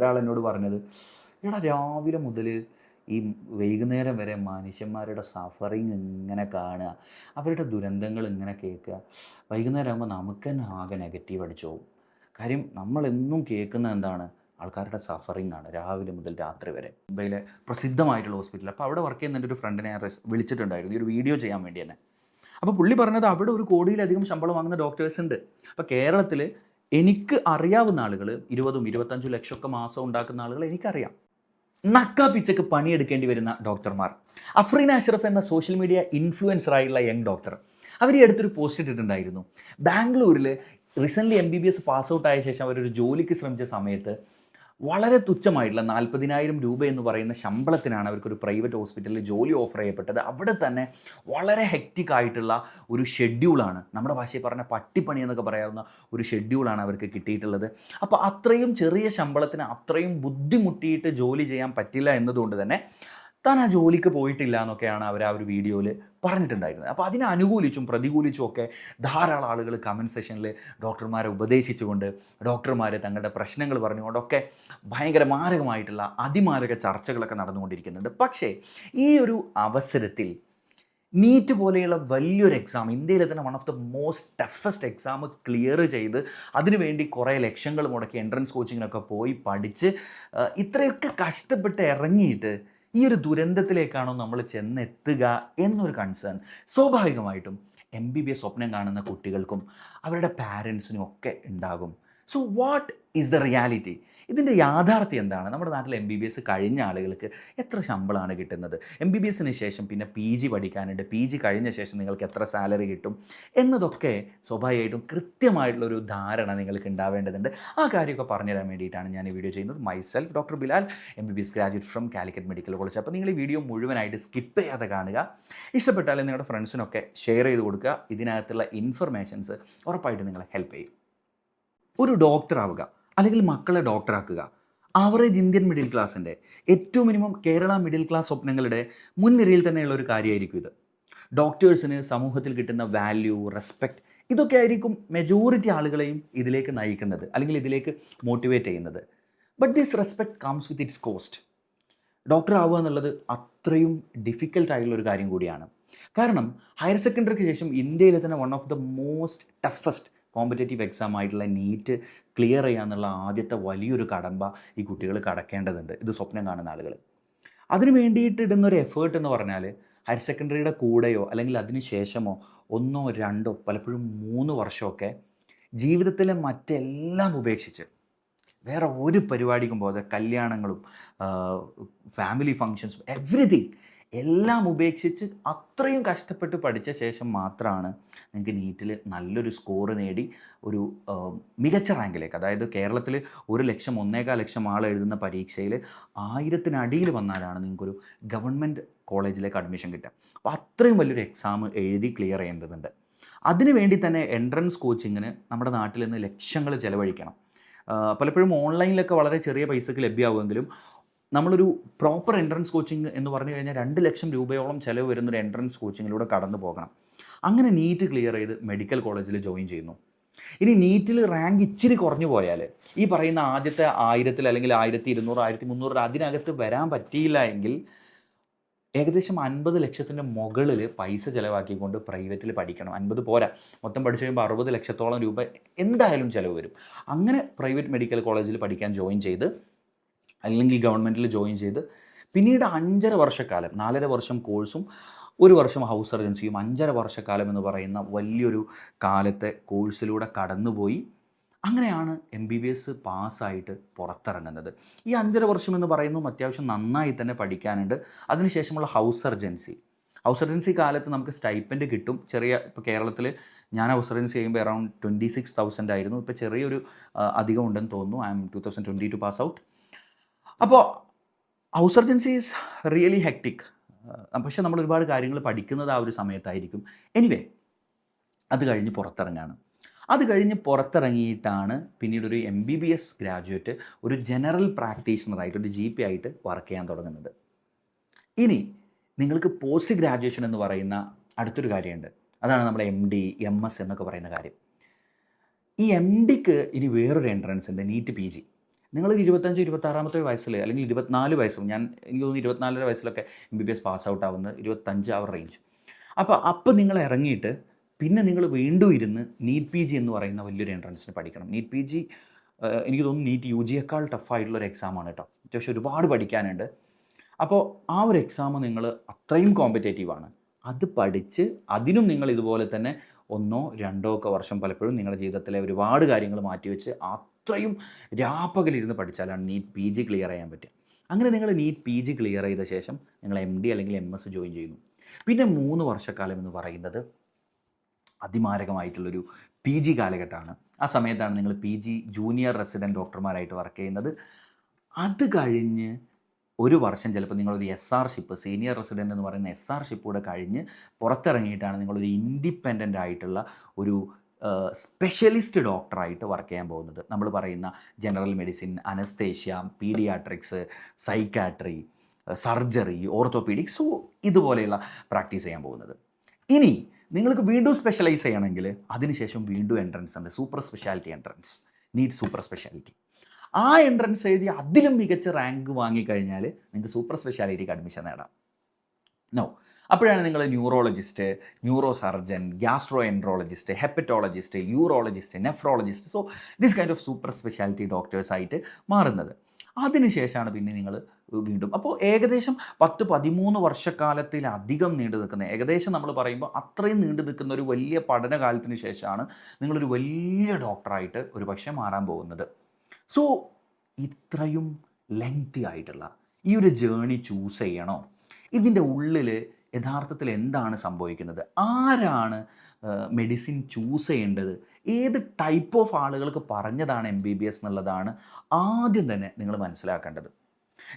ഒരാൾ എന്നോട് പറഞ്ഞത്, എടാ രാവിലെ മുതൽ ഈ വൈകുന്നേരം വരെ മനുഷ്യന്മാരുടെ സഫറിങ് ഇങ്ങനെ കാണുക, അവരുടെ ദുരന്തങ്ങൾ ഇങ്ങനെ കേൾക്കുക. വൈകുന്നേരം ആകുമ്പോൾ നമുക്ക് തന്നെ ആകെ നെഗറ്റീവ് അടിച്ചു പോകും. കാര്യം നമ്മളെന്നും കേൾക്കുന്നത് എന്താണ്? ആൾക്കാരുടെ സഫറിങ് ആണ് രാവിലെ മുതൽ രാത്രി വരെ. മുംബൈയിലെ പ്രസിദ്ധമായിട്ടുള്ള ഹോസ്പിറ്റൽ. അപ്പോൾ അവിടെ വർക്ക് ചെയ്യുന്ന എൻ്റെ ഒരു ഫ്രണ്ടിനെ ഞാൻ വിളിച്ചിട്ടുണ്ടായിരുന്നു ഈ ഒരു വീഡിയോ ചെയ്യാൻ വേണ്ടി തന്നെ. അപ്പോൾ പുള്ളി പറഞ്ഞത് അവിടെ 1 കോടിയിലധികം ശമ്പളം വാങ്ങുന്ന ഡോക്ടേഴ്സ് ഉണ്ട്. അപ്പോൾ കേരളത്തിൽ എനിക്ക് അറിയാവുന്ന ആളുകൾ 20-25 ലക്ഷമൊക്കെ മാസം ഉണ്ടാക്കുന്ന ആളുകൾ എനിക്കറിയാം. നക്കാപ്പിച്ചക്ക് പണിയെടുക്കേണ്ടി വരുന്ന ഡോക്ടർമാർ. അഫ്രീൻ അഷ്റഫ് എന്ന സോഷ്യൽ മീഡിയ ഇൻഫ്ലുവൻസർ ആയിട്ടുള്ള യങ് ഡോക്ടർ, അവർ ഈ അടുത്തൊരു പോസ്റ്റ് ഇട്ടിട്ടുണ്ടായിരുന്നു. ബാംഗ്ലൂരിൽ റീസെൻ്റ്ലി MBBS പാസ് ഔട്ട് ആയ ശേഷം അവരൊരു ജോലിക്ക് ശ്രമിച്ച സമയത്ത് വളരെ തുച്ഛമായിട്ടുള്ള 40,000 രൂപ എന്ന് പറയുന്ന ശമ്പളത്തിനാണ് അവർക്കൊരു പ്രൈവറ്റ് ഹോസ്പിറ്റലിൽ ജോലി ഓഫർ ചെയ്യപ്പെട്ടത്. അവിടെ തന്നെ വളരെ ഹെക്റ്റിക് ആയിട്ടുള്ള ഒരു ഷെഡ്യൂളാണ്, നമ്മുടെ ഭാഷയിൽ പറഞ്ഞ പട്ടിപ്പണി എന്നൊക്കെ പറയാവുന്ന ഒരു ഷെഡ്യൂളാണ് അവർക്ക് കിട്ടിയിട്ടുള്ളത്. അപ്പോൾ അത്രയും ചെറിയ ശമ്പളത്തിന് അത്രയും ബുദ്ധിമുട്ടിയിട്ട് ജോലി ചെയ്യാൻ പറ്റില്ല എന്നതുകൊണ്ട് തന്നെ താൻ ആ ജോലിക്ക് പോയിട്ടില്ല എന്നൊക്കെയാണ് അവർ ആ ഒരു വീഡിയോയിൽ പറഞ്ഞിട്ടുണ്ടായിരുന്നത്. അപ്പോൾ അതിനെ അനുകൂലിച്ചും പ്രതികൂലിച്ചും ഒക്കെ ധാരാളം ആളുകൾ കമൻറ്റ് സെഷനിൽ ഡോക്ടർമാരെ ഉപദേശിച്ചുകൊണ്ട്, ഡോക്ടർമാരെ തങ്ങളുടെ പ്രശ്നങ്ങൾ പറഞ്ഞുകൊണ്ടൊക്കെ ഭയങ്കര മാരകമായിട്ടുള്ള അതിമാരക ചർച്ചകളൊക്കെ നടന്നുകൊണ്ടിരിക്കുന്നുണ്ട്. പക്ഷേ ഈ ഒരു അവസരത്തിൽ നീറ്റ് പോലെയുള്ള വലിയൊരു എക്സാം, ഇന്ത്യയിലെ തന്നെ one of the most toughest exam clear ചെയ്ത് അതിനുവേണ്ടി കുറേ ലക്ഷങ്ങൾ മുടക്കി എൻട്രൻസ് കോച്ചിങ്ങിനൊക്കെ പോയി പഠിച്ച് ഇത്രയൊക്കെ കഷ്ടപ്പെട്ട് ഇറങ്ങിയിട്ട് ഈ ഒരു ദുരന്തത്തിലേക്കാണോ നമ്മൾ ചെന്നെത്തുക എന്നൊരു കൺസേൺ സ്വാഭാവികമായിട്ടും MBBS സ്വപ്നം കാണുന്ന കുട്ടികൾക്കും അവരുടെ പാരൻസിനും ഒക്കെ ഉണ്ടാകും. So what is the reality? ഇതിൻ്റെ യാഥാർത്ഥ്യം എന്താണ്? നമ്മുടെ നാട്ടിൽ MBBS കഴിഞ്ഞ ആളുകൾക്ക് എത്ര ശമ്പളമാണ് കിട്ടുന്നത്? MBBSന് ശേഷം പിന്നെ PG പഠിക്കാനുണ്ട്, PG കഴിഞ്ഞ ശേഷം നിങ്ങൾക്ക് എത്ര സാലറി കിട്ടും എന്നതൊക്കെ സ്വാഭാവികമായിട്ടും കൃത്യമായിട്ടുള്ളൊരു ധാരണ നിങ്ങൾക്ക് ഉണ്ടാവേണ്ടതുണ്ട്. ആ കാര്യമൊക്കെ പറഞ്ഞുതരാൻ വേണ്ടിയിട്ടാണ് ഞാൻ ഈ വീഡിയോ ചെയ്യുന്നത്. Myself doctor Bilal, MBBS graduate from Calicut medical college. അപ്പോൾ നിങ്ങൾ ഈ വീഡിയോ മുഴുവനായിട്ട് സ്കിപ്പ് ചെയ്യാതെ കാണുക. ഇഷ്ടപ്പെട്ടാലും നിങ്ങളുടെ ഫ്രണ്ട്സിനൊക്കെ ഷെയർ ചെയ്ത് കൊടുക്കുക. ഇതിനകത്തുള്ള ഇൻഫർമേഷൻസ് ഉറപ്പായിട്ട് നിങ്ങളെ ഹെൽപ്പ് ചെയ്യും. ഒരു ഡോക്ടർ ആവുക അല്ലെങ്കിൽ മക്കളെ ഡോക്ടറാക്കുക ആവറേജ് ഇന്ത്യൻ മിഡിൽ ക്ലാസ്സിൻ്റെ ഏറ്റവും മിനിമം കേരള മിഡിൽ ക്ലാസ് സ്വപ്നങ്ങളുടെ മുൻനിരയിൽ തന്നെയുള്ള ഒരു കാര്യമായിരിക്കും ഇത്. ഡോക്ടേഴ്സിന് സമൂഹത്തിൽ കിട്ടുന്ന വാല്യൂ, റെസ്പെക്റ്റ്, ഇതൊക്കെ ആയിരിക്കും മെജോറിറ്റി ആളുകളെയും ഇതിലേക്ക് നയിക്കുന്നത് അല്ലെങ്കിൽ ഇതിലേക്ക് മോട്ടിവേറ്റ് ചെയ്യുന്നത്. But this respect comes with its cost. Doctor ആവുക എന്നുള്ളത് അത്രയും ഡിഫിക്കൽട്ടായിട്ടുള്ളൊരു കാര്യം കൂടിയാണ്. കാരണം ഹയർ സെക്കൻഡറിക്ക് ശേഷം ഇന്ത്യയിലെ തന്നെ one of the most toughest competitive exam ആയിട്ടുള്ള നീറ്റ് ക്ലിയർ ചെയ്യുക എന്നുള്ള ആദ്യത്തെ വലിയൊരു കടമ്പ ഈ കുട്ടികൾ കടക്കേണ്ടതുണ്ട്, ഇത് സ്വപ്നം കാണുന്ന ആളുകൾ. അതിന് വേണ്ടിയിട്ട് ഇടുന്നൊരു എഫേർട്ട് എന്ന് പറഞ്ഞാൽ ഹയർ സെക്കൻഡറിയുടെ കൂടെയോ അല്ലെങ്കിൽ അതിന് ശേഷമോ 1, 2, പലപ്പോഴും 3 വർഷമൊക്കെ ജീവിതത്തിലെ മറ്റെല്ലാം ഉപേക്ഷിച്ച് വേറെ ഒരു പരിപാടിക്കും പോകാതെ, കല്യാണങ്ങളും ഫാമിലി ഫങ്ഷൻസും എവ്രിതിങ് എല്ലാം ഉപേക്ഷിച്ച് അത്രയും കഷ്ടപ്പെട്ട് പഠിച്ച ശേഷം മാത്രമാണ് നിങ്ങൾക്ക് നീറ്റിൽ നല്ലൊരു സ്കോർ നേടി ഒരു മികച്ച റാങ്കിലേക്ക്, അതായത് കേരളത്തിൽ 1 ലക്ഷം 1.25 ലക്ഷം ആൾ എഴുതുന്ന പരീക്ഷയിൽ 1000-നടിയിൽ വന്നാലാണ് നിങ്ങൾക്കൊരു ഗവൺമെൻറ് കോളേജിലേക്ക് അഡ്മിഷൻ കിട്ടുക. അപ്പോൾ അത്രയും വലിയൊരു എക്സാം എഴുതി ക്ലിയർ ചെയ്യേണ്ടതുണ്ട്. അതിനുവേണ്ടി തന്നെ എൻട്രൻസ് കോച്ചിങ്ങിന് നമ്മുടെ നാട്ടിൽ നിന്ന് ലക്ഷങ്ങൾ ചിലവഴിക്കണം. പലപ്പോഴും ഓൺലൈനിലൊക്കെ വളരെ ചെറിയ പൈസക്ക് ലഭ്യമാവുമെങ്കിലും നമ്മളൊരു പ്രോപ്പർ എൻട്രൻസ് കോച്ചിങ് എന്ന് പറഞ്ഞു കഴിഞ്ഞാൽ 2 ലക്ഷം രൂപയോളം ചിലവ് വരുന്നൊരു എൻട്രൻസ് കോച്ചിങ്ങിലൂടെ കടന്നു പോകണം. അങ്ങനെ നീറ്റ് ക്ലിയർ ചെയ്ത് മെഡിക്കൽ കോളേജിൽ ജോയിൻ ചെയ്യുന്നു. ഇനി നീറ്റിൽ റാങ്ക് ഇച്ചിരി കുറഞ്ഞു പോയാൽ ഈ പറയുന്ന ആദ്യത്തെ 1000 അല്ലെങ്കിൽ 1200, 1300 അതിനകത്ത് വരാൻ പറ്റിയില്ല എങ്കിൽ ഏകദേശം 50 ലക്ഷത്തിൻ്റെ മുകളിൽ പൈസ ചിലവാക്കിക്കൊണ്ട് പ്രൈവറ്റിൽ പഠിക്കണം. 50 പോരാ, മൊത്തം പഠിച്ചു കഴിയുമ്പോൾ 60 ലക്ഷത്തോളം രൂപ എന്തായാലും ചിലവ് വരും. അങ്ങനെ പ്രൈവറ്റ് മെഡിക്കൽ കോളേജിൽ പഠിക്കാൻ ജോയിൻ ചെയ്ത് അല്ലെങ്കിൽ ഗവൺമെൻറ്റിൽ ജോയിൻ ചെയ്ത് പിന്നീട് 5.5 വർഷക്കാലം, 4.5 വർഷം കോഴ്സും 1 വർഷം ഹൗസ് സർജൻസിയും 5.5 വർഷക്കാലം എന്ന് പറയുന്ന വലിയൊരു കാലത്തെ കോഴ്സിലൂടെ കടന്നുപോയി അങ്ങനെയാണ് MBBS പാസ്സായിട്ട് പുറത്തിറങ്ങുന്നത്. ഈ 5.5 വർഷം എന്ന് പറയുന്നതും അത്യാവശ്യം നന്നായി തന്നെ പഠിക്കാനുണ്ട്. അതിനുശേഷമുള്ള ഹൗസ് സർജൻസി കാലത്ത് നമുക്ക് സ്റ്റൈപ്പൻഡ് കിട്ടും. ഇപ്പോൾ കേരളത്തിൽ ഞാൻ ഹൗസ് സർജൻസി ചെയ്യുമ്പോൾ അറൗണ്ട് 26,000 ആയിരുന്നു. ഇപ്പോൾ ചെറിയൊരു അധികം ഉണ്ടെന്ന് തോന്നുന്നു. I'm 2022 pass out. അപ്പോൾ house surgency is really hectic. പക്ഷേ നമ്മൾ ഒരുപാട് കാര്യങ്ങൾ പഠിക്കുന്നത് ആ ഒരു സമയത്തായിരിക്കും. എനിവേ, അത് കഴിഞ്ഞ് പുറത്തിറങ്ങിയിട്ടാണ് പിന്നീട് ഒരു MBBS ഗ്രാജുവേറ്റ് ഒരു ജനറൽ പ്രാക്ടീഷണറായിട്ട്, ഒരു GP ആയിട്ട് വർക്ക് ചെയ്യാൻ തുടങ്ങുന്നത്. ഇനി നിങ്ങൾക്ക് പോസ്റ്റ് ഗ്രാജുവേഷൻ എന്ന് പറയുന്ന അടുത്തൊരു കാര്യമുണ്ട്. അതാണ് നമ്മുടെ MD, MS എന്നൊക്കെ പറയുന്ന കാര്യം. ഈ MDക്ക് ഇനി വേറൊരു എൻട്രൻസ് ഉണ്ട്, നീറ്റ് PG. നിങ്ങളൊരു 25, 26 വയസ്സിൽ അല്ലെങ്കിൽ 24 വയസ്സും, എനിക്ക് തോന്നുന്നു 24 വയസ്സിലൊക്കെ MBBS പാസ് ഔട്ട് ആവുന്നത്, 25 ആ റേഞ്ച്. അപ്പോൾ നിങ്ങൾ ഇറങ്ങിയിട്ട് പിന്നെ നിങ്ങൾ വീണ്ടും ഇരുന്ന് നീറ്റ് PG എന്ന് പറയുന്ന വലിയൊരു എൻട്രൻസിന് പഠിക്കണം. നീറ്റ് PG എനിക്ക് തോന്നുന്നു നീറ്റ് UGയേക്കാൾ ടഫായിട്ടുള്ളൊരു എക്സാമാണ് കേട്ടോ. അത്യാവശ്യം ഒരുപാട് പഠിക്കാനുണ്ട്. അപ്പോൾ ആ ഒരു എക്സാം നിങ്ങൾ അത്രയും കോമ്പറ്റേറ്റീവാണ്. അത് പഠിച്ച് അതിനും നിങ്ങൾ ഇതുപോലെ തന്നെ 1 2 ഒക്കെ വർഷം പലപ്പോഴും നിങ്ങളുടെ ജീവിതത്തിലെ ഒരുപാട് കാര്യങ്ങൾ മാറ്റിവെച്ച് അത്രയും രാപ്പകലിരുന്ന് പഠിച്ചാലാണ് നീറ്റ് PG ക്ലിയർ ചെയ്യാൻ പറ്റുക. അങ്ങനെ നിങ്ങൾ നീറ്റ് PG ക്ലിയർ ചെയ്ത ശേഷം നിങ്ങൾ MD അല്ലെങ്കിൽ MS ജോയിൻ ചെയ്യുന്നു. പിന്നെ 3 വർഷക്കാലം എന്ന് പറയുന്നത് അതിമാരകമായിട്ടുള്ളൊരു PG കാലഘട്ടമാണ്. ആ സമയത്താണ് നിങ്ങൾ PG ജൂനിയർ റെസിഡൻറ്റ് ഡോക്ടർമാരായിട്ട് വർക്ക് ചെയ്യുന്നത്. അത് കഴിഞ്ഞ് 1 വർഷം ചിലപ്പോൾ നിങ്ങളൊരു SR ഷിപ്പ്, സീനിയർ റെസിഡൻറ്റ് എന്ന് പറയുന്ന SR ഷിപ്പ് കൂടെ കഴിഞ്ഞ് പുറത്തിറങ്ങിയിട്ടാണ് നിങ്ങളൊരു ഇൻഡിപെൻഡൻ്റ് ആയിട്ടുള്ള ഒരു സ്പെഷ്യലിസ്റ്റ് ഡോക്ടറായിട്ട് വർക്ക് ചെയ്യാൻ പോകുന്നത്. നമ്മൾ പറയുന്ന general medicine, anaesthesia, paediatrics, psychiatry, surgery, orthopaedics, so ഇതുപോലെയുള്ള പ്രാക്ടീസ് ചെയ്യാൻ പോകുന്നത്. ഇനി നിങ്ങൾക്ക് വീണ്ടും സ്പെഷ്യലൈസ് ചെയ്യണമെങ്കിൽ അതിനുശേഷം വീണ്ടും എൻട്രൻസ് ഉണ്ട്, super speciality entrance, NEET super speciality. ആ എൻട്രൻസ് എഴുതി അതിലും മികച്ച റാങ്ക് വാങ്ങിക്കഴിഞ്ഞാൽ നിങ്ങൾക്ക് സൂപ്പർ സ്പെഷ്യാലിറ്റിക്ക് അഡ്മിഷൻ നേടാം. നോ, അപ്പോഴാണ് നിങ്ങൾ neurologist, neuro surgeon, gastroenterologist, hepatologist, urologist, nephrologist, so this kind of super speciality ഡോക്ടേഴ്സായിട്ട് മാറുന്നത്. അതിനുശേഷമാണ് പിന്നെ നിങ്ങൾ വീണ്ടും, അപ്പോൾ ഏകദേശം 10-13 വർഷക്കാലത്തിലധികം നീണ്ടു നിൽക്കുന്ന, ഏകദേശം നമ്മൾ പറയുമ്പോൾ അത്രയും നീണ്ടു നിൽക്കുന്ന ഒരു വലിയ പഠനകാലത്തിന് ശേഷമാണ് നിങ്ങളൊരു വലിയ ഡോക്ടറായിട്ട് ഒരു പക്ഷേ മാറാൻ പോകുന്നത്. സോ ഇത്രയും ലെങ്തി ആയിട്ടുള്ള ഈ ഒരു ജേണി ചൂസ് ചെയ്യണോ? ഇതിൻ്റെ ഉള്ളിൽ യഥാർത്ഥത്തിൽ എന്താണ് സംഭവിക്കുന്നത്? ആരാണ് മെഡിസിൻ ചൂസ് ചെയ്യേണ്ടത്? ഏത് ടൈപ്പ് ഓഫ് ആളുകൾക്ക് പറഞ്ഞതാണ് MBBS എന്നുള്ളതാണ് ആദ്യം തന്നെ നിങ്ങൾ മനസ്സിലാക്കേണ്ടത്.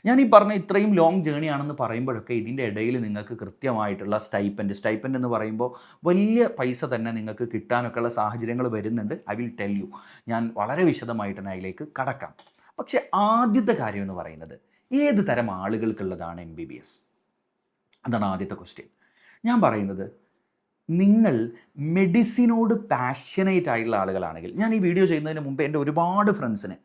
ഞാൻ ഈ പറഞ്ഞ ഇത്രയും ലോങ് ജേണി ആണെന്ന് പറയുമ്പോഴൊക്കെ ഇതിൻ്റെ ഇടയിൽ നിങ്ങൾക്ക് കൃത്യമായിട്ടുള്ള സ്റ്റൈപ്പൻഡ് എന്ന് പറയുമ്പോൾ വലിയ പൈസ തന്നെ നിങ്ങൾക്ക് കിട്ടാനൊക്കെയുള്ള സാഹചര്യങ്ങൾ വരുന്നുണ്ട്. ഐ വിൽ ടെൽ യു, ഞാൻ വളരെ വിശദമായിട്ട് തന്നെ അതിലേക്ക് കടക്കാം. പക്ഷേ ആദ്യത്തെ കാര്യം എന്ന് പറയുന്നത് ഏത് തരം ആളുകൾക്കുള്ളതാണ് MBBS? അതാണ് ആദ്യത്തെ ക്വസ്റ്റ്യൻ. ഞാൻ പറയുന്നത്, നിങ്ങൾ മെഡിസിനോട് പാഷനേറ്റ് ആയിട്ടുള്ള ആളുകളാണെങ്കിൽ, ഞാൻ ഈ വീഡിയോ ചെയ്യുന്നതിന് മുമ്പ് എൻ്റെ ഒരുപാട് ഫ്രണ്ട്സിന്,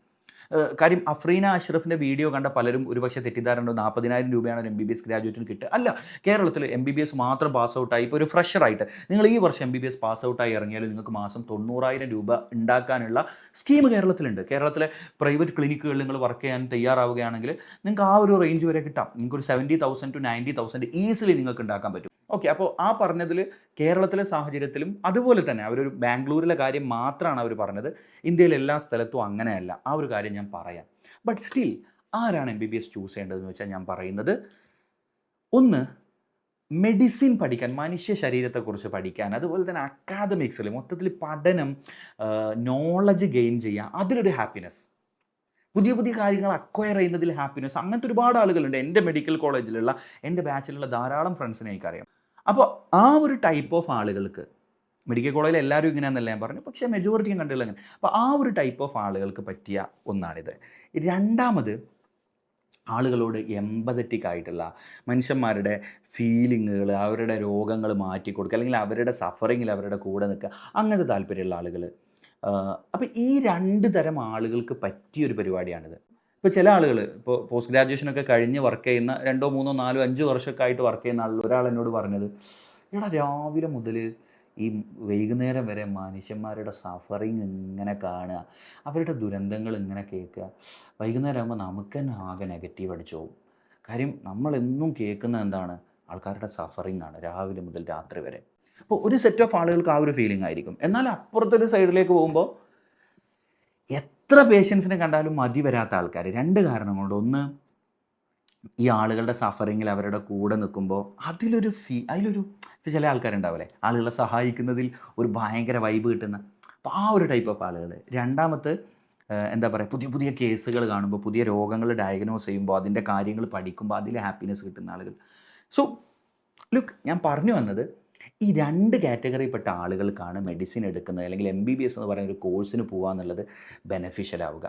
കാര്യം അഫ്രീന അഷ്റഫിൻ്റെ വീഡിയോ കണ്ട പലരും ഒരുപക്ഷെ തെറ്റിദ്ധാരണ 40,000 രൂപയാണ് ഒരു MBBS ഗ്രാജുവേറ്റിന് കിട്ടുക. അല്ല, കേരളത്തിൽ MBBS മാത്രം പാസ് ഔട്ടായി ഇപ്പോൾ ഒരു ഫ്രഷറായിട്ട് നിങ്ങൾ ഈ വർഷം MBBS പാസ് ഔട്ടായി ഇറങ്ങിയാലും നിങ്ങൾക്ക് മാസം 90,000 രൂപ ഉണ്ടാക്കാനുള്ള സ്കീം കേരളത്തിലുണ്ട്. കേരളത്തിലെ പ്രൈവറ്റ് ക്ലിനിക്കുകളിൽ നിങ്ങൾ വർക്ക് ചെയ്യാൻ തയ്യാറാവുകയാണെങ്കിൽ നിങ്ങൾക്ക് ആ ഒരു റേഞ്ച് വരെ കിട്ടാം. നിങ്ങൾക്കൊരു 70,000 to 90,000 ഈസിലി നിങ്ങൾക്ക് ഉണ്ടാക്കാൻ പറ്റും. ഓക്കെ, അപ്പോൾ ആ പറഞ്ഞതിൽ കേരളത്തിലെ സാഹചര്യത്തിലും അതുപോലെ തന്നെ അവരൊരു ബാംഗ്ലൂരിലെ കാര്യം മാത്രമാണ് അവർ പറഞ്ഞത്. ഇന്ത്യയിലെ എല്ലാ സ്ഥലത്തും അങ്ങനെയല്ല, ആ ഒരു കാര്യം ഞാൻ പറയാം. ബട്ട് സ്റ്റിൽ ആരാണ് MBBS ചൂസ് ചെയ്യേണ്ടതെന്ന് വെച്ചാൽ ഞാൻ പറയുന്നത്, ഒന്ന് മെഡിസിൻ പഠിക്കാൻ, മനുഷ്യ ശരീരത്തെക്കുറിച്ച് പഠിക്കാൻ, അതുപോലെ തന്നെ അക്കാദമിക്സിൽ മൊത്തത്തിൽ പഠനം, നോളജ് ഗെയിൻ ചെയ്യുക, അതിലൊരു ഹാപ്പിനെസ്, പുതിയ പുതിയ കാര്യങ്ങൾ അക്വയർ ചെയ്യുന്നതിൽ ഹാപ്പിനെസ്, അങ്ങനത്തെ ഒരുപാട് ആളുകളുണ്ട്. എൻ്റെ മെഡിക്കൽ കോളേജിലുള്ള, എൻ്റെ ബാച്ചിലുള്ള ധാരാളം ഫ്രണ്ട്സിനെ എനിക്കറിയാം. അപ്പോൾ ആ ഒരു ടൈപ്പ് ഓഫ് ആളുകൾക്ക്, മെഡിക്കൽ കോളേജിൽ എല്ലാവരും ഇങ്ങനെയാണെന്നല്ല ഞാൻ പറഞ്ഞു, പക്ഷേ മെജോറിറ്റിയും കണ്ടുള്ള അങ്ങനെ. അപ്പോൾ ആ ഒരു ടൈപ്പ് ഓഫ് ആളുകൾക്ക് പറ്റിയ ഒന്നാണിത്. രണ്ടാമത്, ആളുകളോട് എമ്പതറ്റിക് ആയിട്ടുള്ള, മനുഷ്യന്മാരുടെ ഫീലിങ്ങുകൾ, അവരുടെ രോഗങ്ങൾ മാറ്റിക്കൊടുക്കുക, അല്ലെങ്കിൽ അവരുടെ സഫറിങ്ങിൽ അവരുടെ കൂടെ നിൽക്കുക, അങ്ങനത്തെ താല്പര്യമുള്ള ആളുകൾ. അപ്പോൾ ഈ 2 തരം ആളുകൾക്ക് പറ്റിയൊരു പരിപാടിയാണിത്. ഇപ്പോൾ ചില ആളുകൾ ഇപ്പോൾ പോസ്റ്റ് ഗ്രാജുവേഷനൊക്കെ കഴിഞ്ഞ് വർക്ക് ചെയ്യുന്ന 2, 3, 4, 5 വർഷമൊക്കെ ആയിട്ട് വർക്ക് ചെയ്യുന്ന ആളുകൾ, ഒരാൾ എന്നോട് പറഞ്ഞത്, എടാ രാവിലെ മുതൽ ഈ വൈകുന്നേരം വരെ മനുഷ്യന്മാരുടെ സഫറിങ് ഇങ്ങനെ കാണുക, അവരുടെ ദുരന്തങ്ങൾ ഇങ്ങനെ കേൾക്കുക, വൈകുന്നേരം ആകുമ്പോൾ നമുക്ക് തന്നെ ആകെ നെഗറ്റീവ് അടിച്ചു പോകും. കാര്യം നമ്മളെന്നും കേൾക്കുന്നത് എന്താണ്? ആൾക്കാരുടെ സഫറിങ് ആണ് രാവിലെ മുതൽ രാത്രി വരെ. അപ്പോൾ ഒരു സെറ്റ് ഓഫ് ആളുകൾക്ക് ആ ഒരു ഫീലിംഗ് ആയിരിക്കും. എന്നാൽ അപ്പുറത്തൊരു സൈഡിലേക്ക് പോകുമ്പോൾ എത്ര പേഷ്യൻസിനെ കണ്ടാലും മതി വരാത്ത ആൾക്കാർ, 2 കാരണം കൊണ്ട്. ഒന്ന്, ഈ ആളുകളുടെ സഫറിങ്ങിൽ അവരുടെ കൂടെ നിൽക്കുമ്പോൾ അതിലൊരു ഇപ്പോൾ ചില ആൾക്കാരുണ്ടാവില്ലേ, ആളുകളെ സഹായിക്കുന്നതിൽ ഒരു ഭയങ്കര വൈബ് കിട്ടുന്ന, അപ്പോൾ ആ ഒരു ടൈപ്പ് ഓഫ് ആളുകൾ. രണ്ടാമത്തെ, എന്താ പറയുക, പുതിയ പുതിയ കേസുകൾ കാണുമ്പോൾ, പുതിയ രോഗങ്ങൾ ഡയഗ്നോസ് ചെയ്യുമ്പോൾ, അതിൻ്റെ കാര്യങ്ങൾ പഠിക്കുമ്പോൾ അതിൽ ഹാപ്പിനെസ് കിട്ടുന്ന ആളുകൾ. സോ ലുക്ക്, ഞാൻ പറഞ്ഞു വന്നത്, ഈ 2 കാറ്റഗറിയിൽപ്പെട്ട ആളുകൾക്കാണ് മെഡിസിൻ എടുക്കുന്നത്, അല്ലെങ്കിൽ MBBS എന്ന് പറയുന്ന ഒരു കോഴ്സിന് പോകുക എന്നുള്ളത് ബെനഫിഷ്യൽ ആവുക.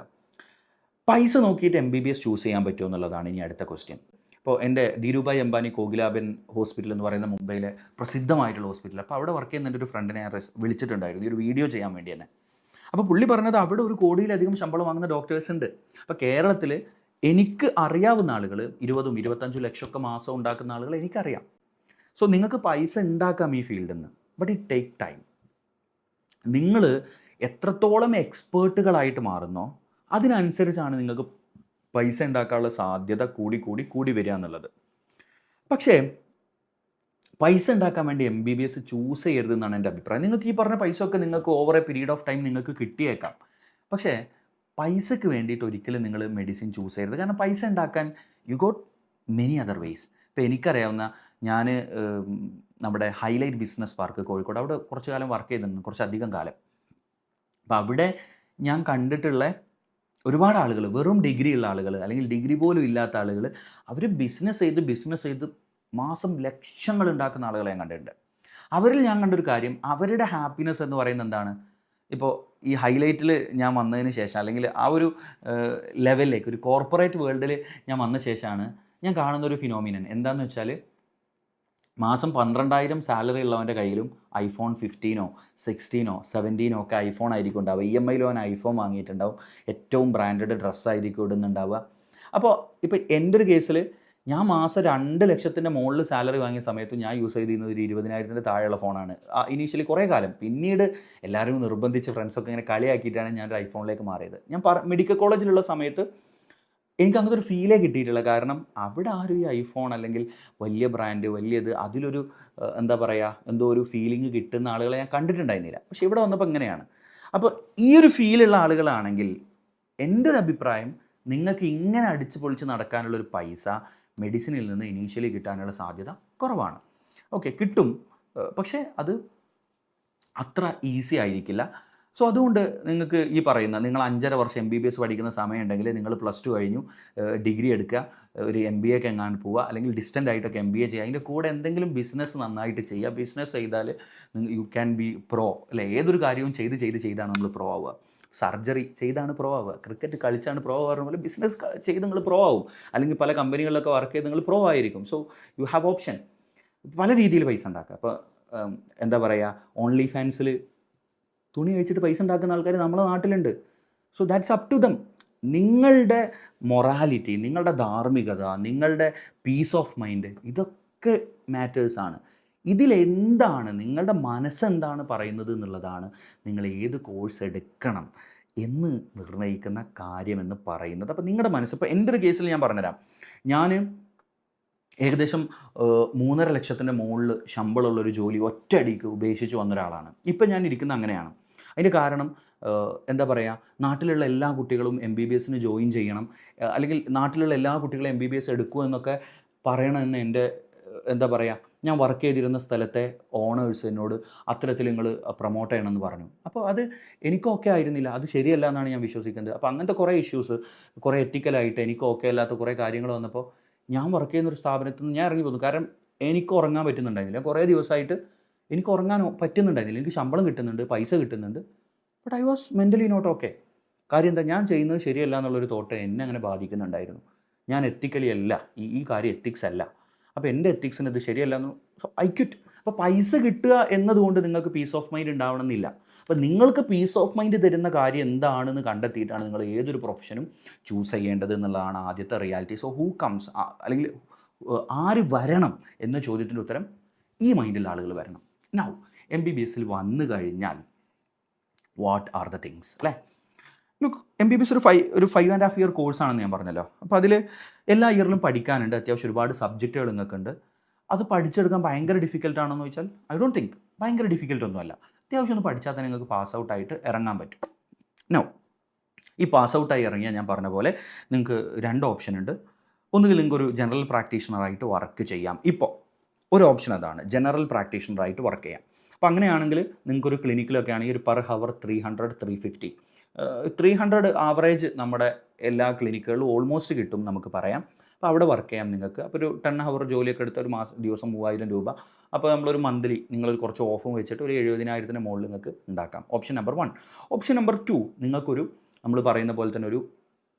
പൈസ നോക്കിയിട്ട് MBBS ചൂസ് ചെയ്യാൻ പറ്റുമോ എന്നുള്ളതാണ് ഇനി അടുത്ത ക്വസ്റ്റ്യൻ. ഇപ്പോൾ എൻ്റെ ധീരുഭായ് അംബാനി കോകിലാബൻ ഹോസ്പിറ്റൽ എന്ന് പറയുന്ന മുംബൈയിലെ പ്രസിദ്ധമായിട്ടുള്ള ഹോസ്പിറ്റൽ, അപ്പോൾ അവിടെ വർക്ക് ചെയ്യുന്ന എൻ്റെ ഒരു ഫ്രണ്ടിനെ ഞാൻ വിളിച്ചിട്ടുണ്ടായിരുന്നു ഈ ഒരു വീഡിയോ ചെയ്യാൻ വേണ്ടി തന്നെ. അപ്പോൾ പുള്ളി പറഞ്ഞത് അവിടെ 1 കോടിയിലധികം ശമ്പളം വാങ്ങുന്ന ഡോക്ടേഴ്സ് ഉണ്ട്. അപ്പോൾ കേരളത്തിൽ എനിക്ക് അറിയാവുന്ന ആളുകൾ 20-25 ലക്ഷമൊക്കെ മാസം ഉണ്ടാക്കുന്ന ആളുകൾ എനിക്കറിയാം. സോ നിങ്ങൾക്ക് പൈസ ഉണ്ടാക്കാം ഈ ഫീൽഡിൽ നിന്ന്, ബട്ട് ഇറ്റ് ടേക്ക് ടൈം. നിങ്ങൾ എത്രത്തോളം എക്സ്പേർട്ടുകളായിട്ട് മാറുന്നോ അതിനനുസരിച്ചാണ് നിങ്ങൾക്ക് പൈസ ഉണ്ടാക്കാനുള്ള സാധ്യത കൂടി വരിക എന്നുള്ളത്. പക്ഷേ പൈസ ഉണ്ടാക്കാൻ വേണ്ടി MBBS ചൂസ് ചെയ്യരുതെന്നാണ് എൻ്റെ അഭിപ്രായം. നിങ്ങൾക്ക് ഈ പറഞ്ഞ പൈസ ഒക്കെ നിങ്ങൾക്ക് over A period of time നിങ്ങൾക്ക് കിട്ടിയേക്കാം. പക്ഷേ പൈസയ്ക്ക് വേണ്ടിയിട്ട് ഒരിക്കലും നിങ്ങൾ മെഡിസിൻ ചൂസ് ചെയ്യരുത്. കാരണം പൈസ ഉണ്ടാക്കാൻ you got many other ways. ഇപ്പോൾ എനിക്കറിയാവുന്ന ഞാൻ നമ്മുടെ ഹൈലൈറ്റ് ബിസിനസ് പാർക്ക് കോഴിക്കോട് അവിടെ കുറച്ച് കാലം വർക്ക് ചെയ്തിട്ടുണ്ട്, കുറച്ചധികം കാലം. അപ്പോൾ അവിടെ ഞാൻ കണ്ടിട്ടുള്ള ഒരുപാട് ആളുകൾ, വെറും ഡിഗ്രി ഉള്ള ആളുകൾ അല്ലെങ്കിൽ ഡിഗ്രി പോലും ഇല്ലാത്ത ആളുകൾ, അവർ ബിസിനസ് ചെയ്ത് മാസം ലക്ഷങ്ങൾ ഉണ്ടാക്കുന്ന ആളുകളെ ഞാൻ കണ്ടിട്ടുണ്ട്. അവരിൽ ഞാൻ കണ്ടൊരു കാര്യം, അവരുടെ ഹാപ്പിനെസ് എന്ന് പറയുന്നത് എന്താണ്? ഇപ്പോൾ ഈ ഹൈലൈറ്റിൽ ഞാൻ വന്നതിന് ശേഷം അല്ലെങ്കിൽ ആ ഒരു ലെവലിലേക്ക് ഒരു കോർപ്പറേറ്റ് വേൾഡിൽ ഞാൻ വന്ന ശേഷമാണ് ഞാൻ കാണുന്നൊരു ഫിനോമിനൻ. എന്താണെന്ന് വെച്ചാൽ മാസം 12,000 സാലറി ഉള്ളവൻ്റെ കയ്യിലും iPhone 15, 16, 17 ഒക്കെ ഐഫോൺ ആയിരിക്കും ഉണ്ടാവുക. EMIയിൽ അവൻ ഐഫോൺ വാങ്ങിയിട്ടുണ്ടാവും, ഏറ്റവും ബ്രാൻഡഡ് ഡ്രസ്സായിരിക്കും ഇടുന്നുണ്ടാവുക. അപ്പോൾ ഇപ്പോൾ എൻ്റെ ഒരു കേസിൽ ഞാൻ മാസം 2 ലക്ഷത്തിൻ്റെ മുകളിൽ സാലറി വാങ്ങിയ സമയത്ത് ഞാൻ യൂസ് ചെയ്തിരുന്നത് ഒരു 20,000 താഴെയുള്ള ഫോണാണ്. ഇനീഷ്യലി കുറേ കാലം. പിന്നീട് എല്ലാവരും നിർബന്ധിച്ച് ഫ്രണ്ട്സൊക്കെ ഇങ്ങനെ കളിയാക്കിയിട്ടാണ് ഞാൻ ഒരു ഐഫോണിലേക്ക് മാറിയത്. ഞാൻ മെഡിക്കൽ കോളേജിലുള്ള സമയത്ത് എനിക്ക് അങ്ങനത്തെ ഒരു ഫീലേ കിട്ടിയിട്ടില്ല. കാരണം അവിടെ ആരും ഈ ഐഫോൺ അല്ലെങ്കിൽ വലിയ ബ്രാൻഡ് വലിയത് അതിലൊരു എന്താ പറയുക, എന്തോ ഒരു ഫീലിംഗ് കിട്ടുന്ന ആളുകളെ ഞാൻ കണ്ടിട്ടുണ്ടായിരുന്നില്ല. പക്ഷേ ഇവിടെ വന്നപ്പോൾ എങ്ങനെയാണ്? അപ്പോൾ ഈ ഒരു ഫീലുള്ള ആളുകളാണെങ്കിൽ എൻ്റെ ഒരു അഭിപ്രായം, നിങ്ങൾക്ക് ഇങ്ങനെ അടിച്ച് പൊളിച്ച് നടക്കാനുള്ളൊരു പൈസ മെഡിസിനിൽ നിന്ന് ഇനീഷ്യലി കിട്ടാനുള്ള സാധ്യത കുറവാണ്. ഓക്കെ, കിട്ടും, പക്ഷേ അത് അത്ര ഈസി ആയിരിക്കില്ല. സോ അതുകൊണ്ട് നിങ്ങൾക്ക് ഈ പറയുന്ന നിങ്ങൾ 5.5 വർഷം MBBS പഠിക്കുന്ന സമയമുണ്ടെങ്കിൽ നിങ്ങൾ +2 കഴിഞ്ഞു ഡിഗ്രി എടുക്കുക, ഒരു MBAക്ക് എങ്ങാണ്ട് പോവുക, അല്ലെങ്കിൽ ഡിസ്റ്റൻ്റ് ആയിട്ടൊക്കെ MBA ചെയ്യുക. അതിൻ്റെ കൂടെ എന്തെങ്കിലും ബിസിനസ് നന്നായിട്ട് ചെയ്യുക. ബിസിനസ് ചെയ്താൽ യു ക്യാൻ ബി പ്രോ അല്ലേ? ഏതൊരു കാര്യവും ചെയ്താണ് നമ്മൾ പ്രോ ആവുക. സർജറി ചെയ്താണ് പ്രോ ആവുക, ക്രിക്കറ്റ് കളിച്ചാണ് പ്രോ ആവുക പോലെ ബിസിനസ് ചെയ്ത് നിങ്ങൾ പ്രോ ആവും, അല്ലെങ്കിൽ പല കമ്പനികളിലൊക്കെ വർക്ക് ചെയ്ത് നിങ്ങൾ പ്രോ ആയിരിക്കും. So you have option. പല രീതിയിൽ പൈസ ഉണ്ടാക്കുക. അപ്പോൾ എന്താ പറയുക, ഓൺലി ഫാൻസിൽ തുണി കഴിച്ചിട്ട് പൈസ ഉണ്ടാക്കുന്ന ആൾക്കാർ നമ്മുടെ നാട്ടിലുണ്ട്. So that's up to them. നിങ്ങളുടെ മൊറാലിറ്റി, നിങ്ങളുടെ ധാർമ്മികത, നിങ്ങളുടെ പീസ് ഓഫ് മൈൻഡ്, ഇതൊക്കെ മാറ്റേഴ്സാണ്. ഇതിലെന്താണ് നിങ്ങളുടെ മനസ്സെന്താണ് പറയുന്നത് എന്നുള്ളതാണ് നിങ്ങൾ ഏത് കോഴ്സ് എടുക്കണം എന്ന് നിർണ്ണയിക്കുന്ന കാര്യമെന്ന് പറയുന്നത്. അപ്പോൾ നിങ്ങളുടെ മനസ്സ്, ഇപ്പോൾ എൻ്റെ ഒരു കേസിൽ ഞാൻ പറഞ്ഞുതരാം. ഞാൻ ഏകദേശം 3.5 ലക്ഷത്തിൻ്റെ മുകളിൽ ശമ്പളമുള്ളൊരു ജോലി ഒറ്റയടിക്ക് ഉപേക്ഷിച്ച് വന്ന ഒരാളാണ്. ഇപ്പം ഞാൻ ഇരിക്കുന്ന അങ്ങനെയാണ്. അതിൻ്റെ കാരണം എന്താ പറയുക, നാട്ടിലുള്ള എല്ലാ കുട്ടികളും MBBSന് ജോയിൻ ചെയ്യണം, അല്ലെങ്കിൽ നാട്ടിലുള്ള എല്ലാ കുട്ടികളും MBBS എടുക്കൂ എന്നൊക്കെ പറയണമെന്ന് എൻ്റെ എന്താ പറയുക, ഞാൻ വർക്ക് ചെയ്തിരുന്ന സ്ഥലത്തെ ഓണേഴ്സ് എന്നോട് അത്തരത്തിൽ നിങ്ങൾ പ്രൊമോട്ട് ചെയ്യണമെന്ന് പറഞ്ഞു. അപ്പോൾ അത് എനിക്ക് ഓക്കെ ആയിരുന്നില്ല, അത് ശരിയല്ല എന്നാണ് ഞാൻ വിശ്വസിക്കുന്നത്. അപ്പോൾ അങ്ങനത്തെ കുറേ ഇഷ്യൂസ്, കുറേ എത്തിക്കലായിട്ട് എനിക്ക് ഓക്കെ അല്ലാത്ത കുറേ കാര്യങ്ങൾ വന്നപ്പോൾ ഞാൻ വർക്ക് ചെയ്യുന്നൊരു സ്ഥാപനത്തിൽ നിന്ന് ഞാൻ ഇറങ്ങി പോന്നു. കാരണം എനിക്ക് ഉറങ്ങാൻ പറ്റുന്നുണ്ടായിരുന്നില്ല. കുറേ ദിവസമായിട്ട് എനിക്ക് ഉറങ്ങാൻ പറ്റുന്നുണ്ടായിരുന്നില്ല. എനിക്ക് ശമ്പളം കിട്ടുന്നുണ്ട്, പൈസ കിട്ടുന്നുണ്ട്, but I was mentally not okay. കാര്യം എന്താ, ഞാൻ ചെയ്യുന്നത് ശരിയല്ല എന്നുള്ളൊരു തോട്ട് എന്നെ അങ്ങനെ ബാധിക്കുന്നുണ്ടായിരുന്നു. ഞാൻ എത്തിക്കലി അല്ല, ഈ കാര്യം എത്തിക്സ് അല്ല, അപ്പോൾ എൻ്റെ എത്തിക്സിന് ഇത് ശരിയല്ല എന്ന് ഐ ക്വിറ്റ്. അപ്പോൾ പൈസ കിട്ടുക എന്നതുകൊണ്ട് നിങ്ങൾക്ക് പീസ് ഓഫ് മൈൻഡ് ഉണ്ടാവണമെന്നില്ല. അപ്പോൾ നിങ്ങൾക്ക് പീസ് ഓഫ് മൈൻഡ് തരുന്ന കാര്യം എന്താണെന്ന് കണ്ടെത്തിയിട്ടാണ് നിങ്ങൾ ഏതൊരു പ്രൊഫഷനും ചൂസ് ചെയ്യേണ്ടത് എന്നുള്ളതാണ് ആദ്യത്തെ റിയാലിറ്റി. സോ ഹൂ കംസ്, അല്ലെങ്കിൽ ആര് വരണം എന്ന ചോദ്യത്തിൻ്റെ ഉത്തരം ഈ മൈൻഡിൽ ആളുകൾ വരണം. നൗ MBBSൽ വന്നു കഴിഞ്ഞാൽ വാട്ട് ആർ ദ തിങ്സ് അല്ലേ? ലുക്ക്, MBBS ഒരു 5.5 ഇയർ കോഴ്സാണെന്ന് ഞാൻ പറഞ്ഞല്ലോ. അപ്പോൾ അതിൽ എല്ലാ ഇയറിലും പഠിക്കാനുണ്ട്. അത്യാവശ്യം ഒരുപാട് സബ്ജക്റ്റുകൾ നിങ്ങൾക്കുണ്ട്. അത് പഠിച്ചെടുക്കാൻ ഭയങ്കര ഡിഫിക്കൽട്ടാണെന്ന് ചോദിച്ചാൽ ഐ ഡോണ്ട് തിങ്ക് ഭയങ്കര ഡിഫിക്കൽട്ടൊന്നുമല്ല. അത്യാവശ്യം ഒന്ന് പഠിച്ചാൽ തന്നെ നിങ്ങൾക്ക് പാസ് ഔട്ടായിട്ട് ഇറങ്ങാൻ പറ്റും. നോ, ഈ പാസ് ഔട്ടായി ഇറങ്ങിയാൽ ഞാൻ പറഞ്ഞ പോലെ നിങ്ങൾക്ക് 2 ഓപ്ഷൻ ഉണ്ട്. ഒന്നുകിൽ നിങ്ങൾക്കൊരു ജനറൽ പ്രാക്ടീഷണറായിട്ട് വർക്ക് ചെയ്യാം. ഇപ്പോൾ ഒരു ഓപ്ഷൻ അതാണ്, ജനറൽ പ്രാക്ടീഷണറായിട്ട് വർക്ക് ചെയ്യാം. അപ്പോൾ അങ്ങനെയാണെങ്കിൽ നിങ്ങൾക്കൊരു ക്ലിനിക്കിലൊക്കെ ആണെങ്കിൽ ഒരു പെർ ഹവർ 300-350 300 ആവറേജ് നമ്മുടെ എല്ലാ ക്ലിനിക്കുകളിലും ഓൾമോസ്റ്റ് കിട്ടും നമുക്ക് പറയാം. അപ്പോൾ അവിടെ വർക്ക് ചെയ്യാം നിങ്ങൾക്ക്. അപ്പോൾ ഒരു 10 ഹവർ ജോലിയൊക്കെ എടുത്ത ഒരു ദിവസം 3000 രൂപ. അപ്പോൾ നമ്മളൊരു മന്ത്ലി നിങ്ങളൊരു കുറച്ച് ഓഫും വെച്ചിട്ട് ഒരു 70,000 മുകളിൽ നിങ്ങൾക്ക് ഉണ്ടാക്കാം. Option number 1. ഓപ്ഷൻ നമ്പർ 2, നിങ്ങൾക്കൊരു നമ്മൾ പറയുന്ന പോലെ തന്നെ ഒരു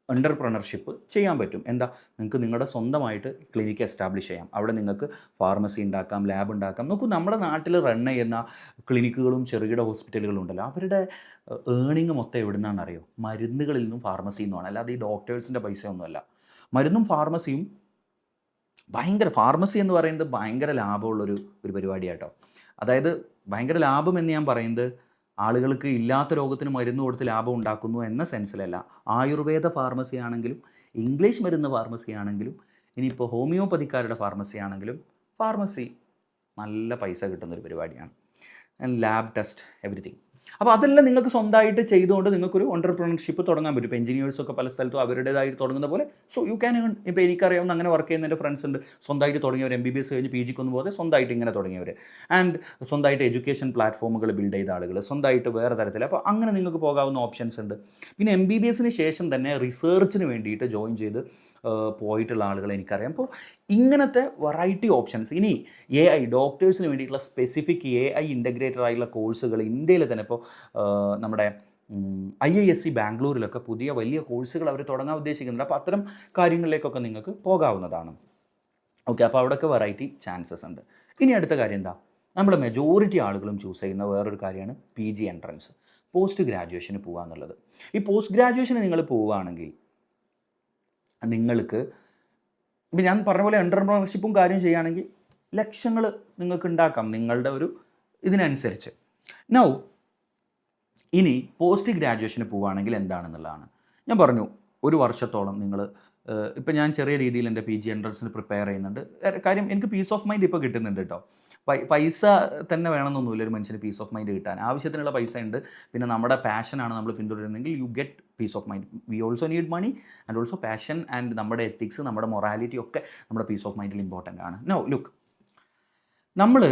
എൻ്റർപ്രണർഷിപ്പ് ചെയ്യാൻ പറ്റും. എന്താ, നിങ്ങൾക്ക് നിങ്ങളുടെ സ്വന്തമായിട്ട് ക്ലിനിക്ക് എസ്റ്റാബ്ലിഷ് ചെയ്യാം. അവിടെ നിങ്ങൾക്ക് ഫാർമസി ഉണ്ടാക്കാം, ലാബ് ഉണ്ടാക്കാം. നോക്കൂ, നമ്മുടെ നാട്ടിൽ റൺ ചെയ്യുന്ന ക്ലിനിക്കുകളും ചെറുകിട ഹോസ്പിറ്റലുകളും ഉണ്ടല്ലോ, അവരുടെ ഏണിങ് മൊത്തം എവിടെ നിന്നാണെന്നറിയോ? മരുന്നുകളിൽ നിന്നും ഫാർമസിയിൽ നിന്നുമാണ്. അല്ലാതെ ഈ ഡോക്ടേഴ്സിൻ്റെ പൈസയൊന്നുമല്ല. മരുന്നും ഫാർമസിയും ഫാർമസി എന്ന് പറയുന്നത് ഭയങ്കര ലാഭമുള്ളൊരു പരിപാടിയാട്ടോ. അതായത് ഭയങ്കര ലാഭം എന്ന് ഞാൻ പറയുന്നത് ആളുകൾക്ക് ഇല്ലാത്ത രോഗത്തിന് മരുന്ന് കൊടുത്ത് ലാഭം ഉണ്ടാക്കുന്നു എന്ന സെൻസിലല്ല. ആയുർവേദ ഫാർമസി ആണെങ്കിലും ഇംഗ്ലീഷ് മരുന്ന് ഫാർമസി ആണെങ്കിലും ഇനിയിപ്പോൾ ഹോമിയോപ്പതിക്കാരുടെ ഫാർമസി ആണെങ്കിലും ഫാർമസി നല്ല പൈസ കിട്ടുന്നൊരു പരിപാടിയാണ്. And lab test everything. അപ്പോൾ അതെല്ലാം നിങ്ങൾക്ക് സ്വന്തമായിട്ട് ചെയ്തുകൊണ്ട് നിങ്ങൾക്കൊരു എൻ്റർപ്രണർഷിപ്പ് തുടങ്ങാൻ പറ്റും. ഇപ്പോൾ എഞ്ചിനീയേഴ്സൊക്കെ പല സ്ഥലത്തും അവരുടേതായിട്ട് തുടങ്ങുന്ന പോലെ സോ യു ക്യാൻ ഏൺ. ഇപ്പോൾ എനിക്കറിയാവുന്ന അങ്ങനെ വർക്ക് ചെയ്യുന്ന എൻ്റെ ഫ്രണ്ട്സ് ഉണ്ട്, സ്വന്തമായിട്ട് തുടങ്ങിയവർ, MBBS കഴിഞ്ഞ് PG ക്കൊന്നും പോകാതെ സ്വന്തമായിട്ട് ഇങ്ങനെ തുടങ്ങിയവർ. ആൻഡ് സ്വന്തമായിട്ട് എഡ്യൂക്കേഷൻ പ്ലാറ്റ്ഫോമുകൾ ബിൽഡ് ചെയ്ത ആളുകൾ, സ്വന്തമായിട്ട് വേറെ തരത്തിൽ. അപ്പോൾ അങ്ങനെ നിങ്ങൾക്ക് പോകാവുന്ന ഓപ്ഷൻസ് ഉണ്ട്. പിന്നെ MBBSന് ശേഷം തന്നെ റിസർച്ചിന് വേണ്ടിയിട്ട് ജോയിൻ ചെയ്ത് പോയിട്ടുള്ള ആളുകൾ എനിക്കറിയാം. അപ്പോൾ ഇങ്ങനത്തെ വെറൈറ്റി ഓപ്ഷൻസ്. ഇനി AI ഡോക്ടേഴ്സിന് വേണ്ടിയിട്ടുള്ള സ്പെസിഫിക് AI ഇൻ്റഗ്രേറ്റഡ് ആയിട്ടുള്ള കോഴ്സുകൾ ഇന്ത്യയിൽ തന്നെ ഇപ്പോൾ നമ്മുടെ IISc ബാംഗ്ലൂരിലൊക്കെ പുതിയ വലിയ കോഴ്സുകൾ അവർ തുടങ്ങാൻ ഉദ്ദേശിക്കുന്നുണ്ട്. അപ്പോൾ അത്തരം കാര്യങ്ങളിലേക്കൊക്കെ നിങ്ങൾക്ക് പോകാവുന്നതാണ്. ഓക്കെ, അപ്പോൾ അവിടെയൊക്കെ വെറൈറ്റി ചാൻസസ് ഉണ്ട്. ഇനി അടുത്ത കാര്യം എന്താ, നമ്മുടെ മെജോറിറ്റി ആളുകളും ചൂസ് ചെയ്യുന്ന വേറൊരു കാര്യമാണ് PG എൻട്രൻസ്, പോസ്റ്റ് ഗ്രാജുവേഷന് പോകുക എന്നുള്ളത്. ഈ പോസ്റ്റ് ഗ്രാജുവേഷന് നിങ്ങൾ പോവുകയാണെങ്കിൽ നിങ്ങൾക്ക് ഇപ്പം ഞാൻ പറഞ്ഞ പോലെ എൻ്റർപ്രണർഷിപ്പും കാര്യം ചെയ്യുകയാണെങ്കിൽ ലക്ഷങ്ങൾ നിങ്ങൾക്ക് ഉണ്ടാക്കാം നിങ്ങളുടെ ഒരു ഇതിനനുസരിച്ച്. നൗ ഇനി പോസ്റ്റ് ഗ്രാജുവേഷന് പോവുകയാണെങ്കിൽ എന്താണെന്നുള്ളതാണ് ഞാൻ പറഞ്ഞു. ഒരു വർഷത്തോളം നിങ്ങൾ ഇപ്പം ഞാൻ ചെറിയ രീതിയിൽ എൻ്റെ PG എൻട്രൻസിന് പ്രിപ്പയർ ചെയ്യുന്നുണ്ട്. കാര്യം എനിക്ക് പീസ് ഓഫ് മൈൻഡ് ഇപ്പോൾ കിട്ടുന്നുണ്ട് കേട്ടോ. പൈസ തന്നെ വേണമെന്നൊന്നുമില്ല ഒരു മനുഷ്യന് പീസ് ഓഫ് മൈൻഡ് കിട്ടാൻ. ആവശ്യത്തിനുള്ള പൈസ ഉണ്ട്. പിന്നെ നമ്മുടെ പാഷനാണ് നമ്മൾ പിന്തുടരുന്നതെങ്കിൽ you get peace of mind. We also need money and also passion and നമ്മുടെ എത്തിക്സ്, നമ്മുടെ മൊറാലിറ്റി ഒക്കെ നമ്മുടെ പീസ് ഓഫ് മൈൻഡിൽ ഇമ്പോർട്ടൻ്റ് ആണ്. നോ ലുക്ക്, നമ്മൾ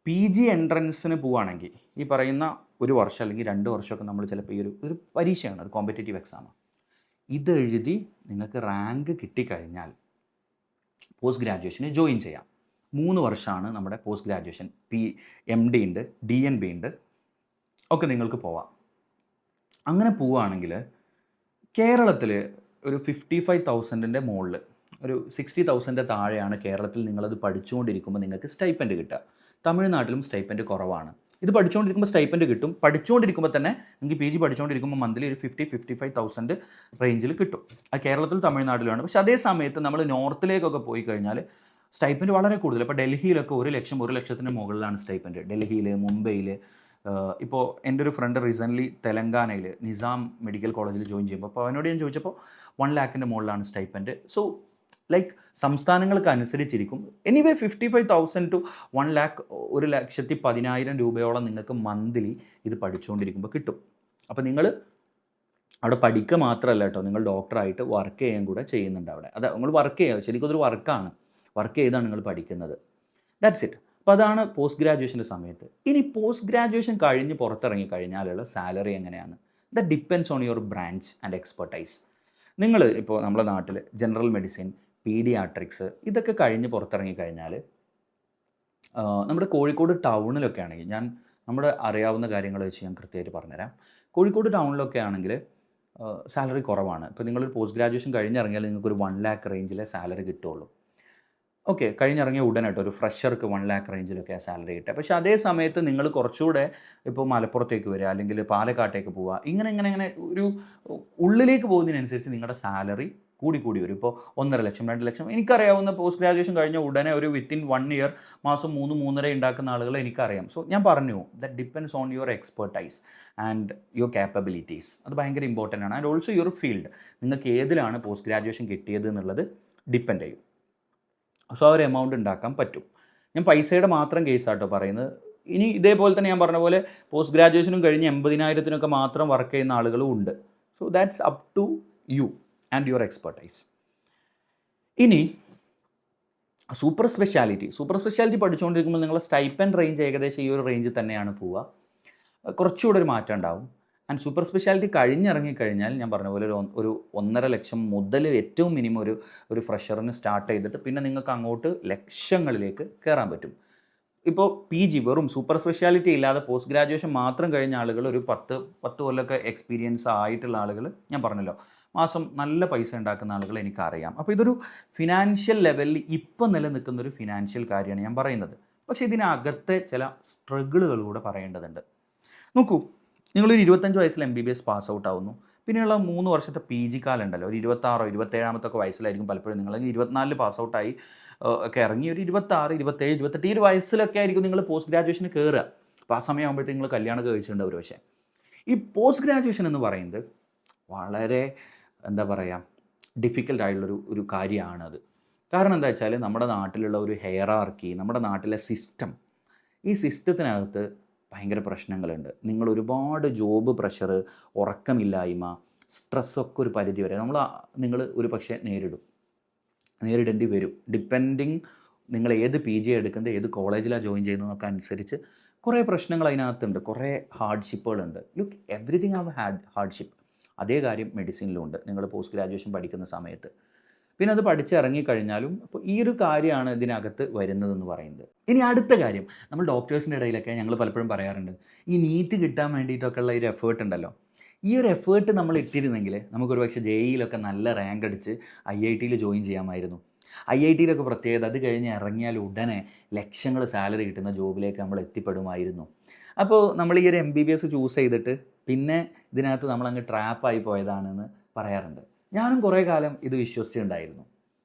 PG എൻട്രൻസിന് പോവുകയാണെങ്കിൽ ഈ പറയുന്ന ഒരു വർഷം അല്ലെങ്കിൽ 2 വർഷമൊക്കെ നമ്മൾ ചിലപ്പോൾ ഈ ഒരു പരീക്ഷയാണ്, ഒരു കോമ്പറ്റേറ്റീവ് എക്സാമാണ്. ഇതെഴുതി നിങ്ങൾക്ക് റാങ്ക് കിട്ടിക്കഴിഞ്ഞാൽ പോസ്റ്റ് ഗ്രാജുവേഷന് ജോയിൻ ചെയ്യാം. 3 വർഷമാണ് നമ്മുടെ പോസ്റ്റ് ഗ്രാജുവേഷൻ. MD ഉണ്ട്, DNB ഉണ്ട്, ഒക്കെ നിങ്ങൾക്ക് പോവാം. അങ്ങനെ പോവുകയാണെങ്കിൽ കേരളത്തിൽ ഒരു 55,000 മുകളിൽ, ഒരു 60,000 താഴെയാണ് കേരളത്തിൽ നിങ്ങളത് പഠിച്ചുകൊണ്ടിരിക്കുമ്പോൾ നിങ്ങൾക്ക് സ്റ്റൈപ്പൻഡ് കിട്ടുക. തമിഴ്നാട്ടിലും സ്റ്റൈപ്പൻഡ് കുറവാണ്. ഇത് പഠിച്ചുകൊണ്ടിരിക്കുമ്പോൾ സ്റ്റൈപ്പൻഡ് കിട്ടും. പഠിച്ചുകൊണ്ടിരിക്കുമ്പോൾ തന്നെ നിങ്ങൾക്ക് PG പഠിച്ചുകൊണ്ടിരിക്കുമ്പോൾ മന്ത്ലി ഒരു 55,000 റേഞ്ചിൽ കിട്ടും. അത് കേരളത്തിലും തമിഴ്നാട്ടിലുമാണ്. പക്ഷേ അതേ സമയത്ത് നമ്മൾ നോർത്തിലേക്കൊക്കെ പോയി കഴിഞ്ഞാൽ സ്റ്റൈപ്പൻഡ് വളരെ കൂടുതൽ. ഇപ്പോൾ ഡൽഹിയിലൊക്കെ 1 ലക്ഷം 1 ലക്ഷത്തിന് മുകളിലാണ് സ്റ്റൈപ്പൻഡ്. ഡൽഹിയിൽ, മുംബൈയിൽ. ഇപ്പോൾ എൻ്റെ ഒരു ഫ്രണ്ട് റീസെൻ്റ്ലി തെലങ്കാനയിൽ നിസാം മെഡിക്കൽ കോളേജിൽ ജോയിൻ ചെയ്യുമ്പോൾ അപ്പോൾ അവനോട് ഞാൻ ചോദിച്ചപ്പോൾ 1 ലാഖിൻ്റെ മുകളിലാണ് സ്റ്റൈപ്പൻഡ്. സോ ലൈക്ക് സംസ്ഥാനങ്ങൾക്ക് അനുസരിച്ചിരിക്കും. എനിവേ 55,000 to 1 lakh 1,10,000 രൂപയോളം നിങ്ങൾക്ക് മന്ത്ലി ഇത് പഠിച്ചുകൊണ്ടിരിക്കുമ്പോൾ കിട്ടും. അപ്പോൾ നിങ്ങൾ അവിടെ പഠിക്കുക മാത്രമല്ല കേട്ടോ, നിങ്ങൾ ഡോക്ടറായിട്ട് വർക്ക് ചെയ്യാൻ കൂടെ ചെയ്യുന്നുണ്ട് അവിടെ. അത് നിങ്ങൾ വർക്ക് ചെയ്യുക, ശരിക്കും അതൊരു വർക്കാണ്. വർക്ക് ചെയ്താണ് നിങ്ങൾ പഠിക്കുന്നത്. That's it. അപ്പോൾ അതാണ് പോസ്റ്റ് ഗ്രാജുവേഷൻ്റെ സമയത്ത്. ഇനി പോസ്റ്റ് ഗ്രാജുവേഷൻ കഴിഞ്ഞ് പുറത്തിറങ്ങി കഴിഞ്ഞാലുള്ള സാലറി എങ്ങനെയാണ്? That depends on your branch and expertise. നിങ്ങൾ ഇപ്പോൾ നമ്മുടെ നാട്ടിൽ ജനറൽ മെഡിസിൻ, പീഡിയാട്രിക്സ് ഇതൊക്കെ കഴിഞ്ഞ് പുറത്തിറങ്ങി കഴിഞ്ഞാൽ നമ്മുടെ കോഴിക്കോട് ടൗണിലൊക്കെ ആണെങ്കിൽ, നമ്മുടെ അറിയാവുന്ന കാര്യങ്ങൾ വെച്ച് ഞാൻ കൃത്യമായിട്ട് പറഞ്ഞുതരാം. കോഴിക്കോട് ടൗണിലൊക്കെ ആണെങ്കിൽ സാലറി കുറവാണ്. ഇപ്പോൾ നിങ്ങളൊരു പോസ്റ്റ് ഗ്രാജുവേഷൻ കഴിഞ്ഞിറങ്ങിയാൽ നിങ്ങൾക്കൊരു 1 lakh റേഞ്ചിലെ സാലറി കിട്ടുള്ളൂ. ഓക്കെ, കഴിഞ്ഞിറങ്ങിയ ഉടനായിട്ട് ഒരു ഫ്രഷർക്ക് 1 lakh റേഞ്ചിലൊക്കെ സാലറി കിട്ടുക. പക്ഷേ അതേ സമയത്ത് നിങ്ങൾ കുറച്ചുകൂടെ ഇപ്പോൾ മലപ്പുറത്തേക്ക് വരിക അല്ലെങ്കിൽ പാലക്കാട്ടേക്ക് പോവുക, ഇങ്ങനെ ഒരു ഉള്ളിലേക്ക് പോകുന്നതിനനുസരിച്ച് നിങ്ങളുടെ സാലറി കൂടി വരും. ഇപ്പോൾ 1.5 ലക്ഷം 2 ലക്ഷം. എനിക്കറിയാവുന്ന പോസ്റ്റ് ഗ്രാജുവേഷൻ കഴിഞ്ഞ ഉടനെ ഒരു വിത്തിൻ 1 year മാസം 3-3.5 ഉണ്ടാക്കുന്ന ആളുകളെ എനിക്കറിയാം. സോ ഞാൻ പറഞ്ഞു, that depends on your expertise and your capabilities. അത് ഭയങ്കര ഇമ്പോർട്ടൻ്റ് ആണ്. ആൻഡ് ഓൾസോ യുവർ ഫീൽഡ്, നിങ്ങൾക്ക് ഏതിലാണ് പോസ്റ്റ് ഗ്രാജുവേഷൻ കിട്ടിയത് എന്നുള്ളത് ഡിപ്പെൻഡ് ചെയ്യും. സോ ആ ഒരു എമൗണ്ട് ഉണ്ടാക്കാൻ പറ്റും. ഞാൻ പൈസയുടെ മാത്രം കേസാട്ടോ പറയുന്നത്. ഇനി ഇതേപോലെ തന്നെ ഞാൻ പറഞ്ഞ പോലെ പോസ്റ്റ് ഗ്രാജുവേഷനും കഴിഞ്ഞ് 80,000 മാത്രം വർക്ക് ചെയ്യുന്ന ആളുകളും ഉണ്ട്. So that's up to you and your expertise. ഇനി സൂപ്പർ സ്പെഷ്യാലിറ്റി പഠിച്ചുകൊണ്ടിരിക്കുമ്പോൾ നിങ്ങളുടെ സ്റ്റൈപ്പൻഡ് റേഞ്ച് ഏകദേശം ഈ ഒരു റേഞ്ചിൽ തന്നെയാണ് പോവുക. കുറച്ചുകൂടെ ഒരു മാറ്റം ഉണ്ടാവും. ആൻഡ് സൂപ്പർ സ്പെഷ്യാലിറ്റി കഴിഞ്ഞിറങ്ങിക്കഴിഞ്ഞാൽ ഞാൻ പറഞ്ഞ പോലെ ഒരു 1.5 ലക്ഷം മുതൽ ഏറ്റവും മിനിമം ഒരു ഫ്രഷറിന് സ്റ്റാർട്ട് ചെയ്തിട്ട് പിന്നെ നിങ്ങൾക്ക് അങ്ങോട്ട് ലക്ഷങ്ങളിലേക്ക് കയറാൻ പറ്റും. ഇപ്പോൾ PG വെറും സൂപ്പർ സ്പെഷ്യാലിറ്റി ഇല്ലാതെ പോസ്റ്റ് ഗ്രാജുവേഷൻ മാത്രം കഴിഞ്ഞ ആളുകൾ ഒരു 10 കൊല്ലമൊക്കെ എക്സ്പീരിയൻസ് ആയിട്ടുള്ള ആളുകൾ ഞാൻ പറഞ്ഞല്ലോ മാസം നല്ല പൈസ ഉണ്ടാക്കുന്ന ആളുകളെ എനിക്കറിയാം. അപ്പോൾ ഇതൊരു ഫിനാൻഷ്യൽ ലെവലിൽ ഇപ്പം നിലനിൽക്കുന്നൊരു ഫിനാൻഷ്യൽ കാര്യമാണ് ഞാൻ പറയുന്നത്. പക്ഷേ ഇതിനകത്തെ ചില സ്ട്രഗിളുകൾ കൂടെ പറയേണ്ടതുണ്ട്. നോക്കൂ, നിങ്ങളൊരു 25 വയസ്സിൽ MBBS പാസ് ഔട്ട് ആവുന്നു. പിന്നെയുള്ള 3 വർഷത്തെ PG കാലം ഉണ്ടല്ലോ, ഒരു 26 27 വയസ്സിലായിരിക്കും പലപ്പോഴും നിങ്ങൾ 24 പാസ് ഔട്ടായി ഒക്കെ ഇറങ്ങി ഒരു 26 27 28 ഈ ഒരു വയസ്സിലൊക്കെ ആയിരിക്കും നിങ്ങൾ പോസ്റ്റ് ഗ്രാജുവേഷന് കയറുക. അപ്പോൾ ആ സമയമാകുമ്പോഴത്തേക്ക് നിങ്ങൾ കല്യാണമൊക്കെ കഴിച്ചിട്ടുണ്ടാവും. പക്ഷേ ഈ പോസ്റ്റ് ഗ്രാജുവേഷൻ എന്ന് പറയുന്നത് വളരെ എന്താ പറയുക ഡിഫിക്കൽട്ട് ആയിട്ടുള്ളൊരു കാര്യമാണത്. കാരണം എന്താ വെച്ചാൽ നമ്മുടെ നാട്ടിലുള്ള ഒരു ഹെയറാർക്കി, നമ്മുടെ നാട്ടിലെ സിസ്റ്റം, ഈ സിസ്റ്റത്തിനകത്ത് ഭയങ്കര പ്രശ്നങ്ങളുണ്ട്. നിങ്ങൾ ഒരുപാട് ജോബ് പ്രഷർ, ഉറക്കമില്ലായ്മ, സ്ട്രെസ്സൊക്കെ ഒരു പരിധി വരെ നിങ്ങൾ ഒരു പക്ഷേ നേരിടേണ്ടി വരും. ഡിപ്പെൻഡിങ് നിങ്ങൾ ഏത് PG എടുക്കുന്നത്, ഏത് കോളേജിലാണ് ജോയിൻ ചെയ്യുന്നതൊക്കെ അനുസരിച്ച് കുറേ പ്രശ്നങ്ങൾ അതിനകത്തുണ്ട്, കുറേ ഹാർഡ്ഷിപ്പുകളുണ്ട്. Look, everything have hardship. അതേ കാര്യം മെഡിസിനിലും ഉണ്ട് നിങ്ങൾ പോസ്റ്റ് ഗ്രാജുവേഷൻ പഠിക്കുന്ന സമയത്ത്. പിന്നെ അത് പഠിച്ചിറങ്ങിക്കഴിഞ്ഞാലും അപ്പോൾ ഈ ഒരു കാര്യമാണ് ഇതിനകത്ത് വരുന്നതെന്ന് പറയുന്നത്. ഇനി അടുത്ത കാര്യം, നമ്മൾ ഡോക്ടേഴ്സിൻ്റെ ഇടയിലൊക്കെ ഞങ്ങൾ പലപ്പോഴും പറയാറുണ്ട്, ഈ നീറ്റ് കിട്ടാൻ വേണ്ടിയിട്ടൊക്കെ ഉള്ള ഒരു എഫേർട്ട് ഉണ്ടല്ലോ, ഈ ഒരു എഫേർട്ട് നമ്മൾ ഇട്ടിരുന്നെങ്കിൽ നമുക്കൊരു പക്ഷേ JEE-ലൊക്കെ നല്ല റാങ്ക് അടിച്ച് IIT-യിൽ ജോയിൻ ചെയ്യാമായിരുന്നു. IIT-ലൊക്കെ പ്രത്യേകത, അത് കഴിഞ്ഞ് ഇറങ്ങിയാൽ ഉടനെ ലക്ഷങ്ങൾ സാലറി കിട്ടുന്ന ജോബിലേക്ക് നമ്മൾ എത്തിപ്പെടുമായിരുന്നു. അപ്പോൾ നമ്മൾ ഈ ഒരു MBBS ചൂസ് ചെയ്തിട്ട് പിന്നെ ഇതിനകത്ത് നമ്മളങ്ങ് ട്രാപ്പായി പോയതാണെന്ന് പറയാറുണ്ട്. ഞാനും കുറേ കാലം ഇത് വിശ്വസിച്ചിട്ടുണ്ടായിരുന്നു,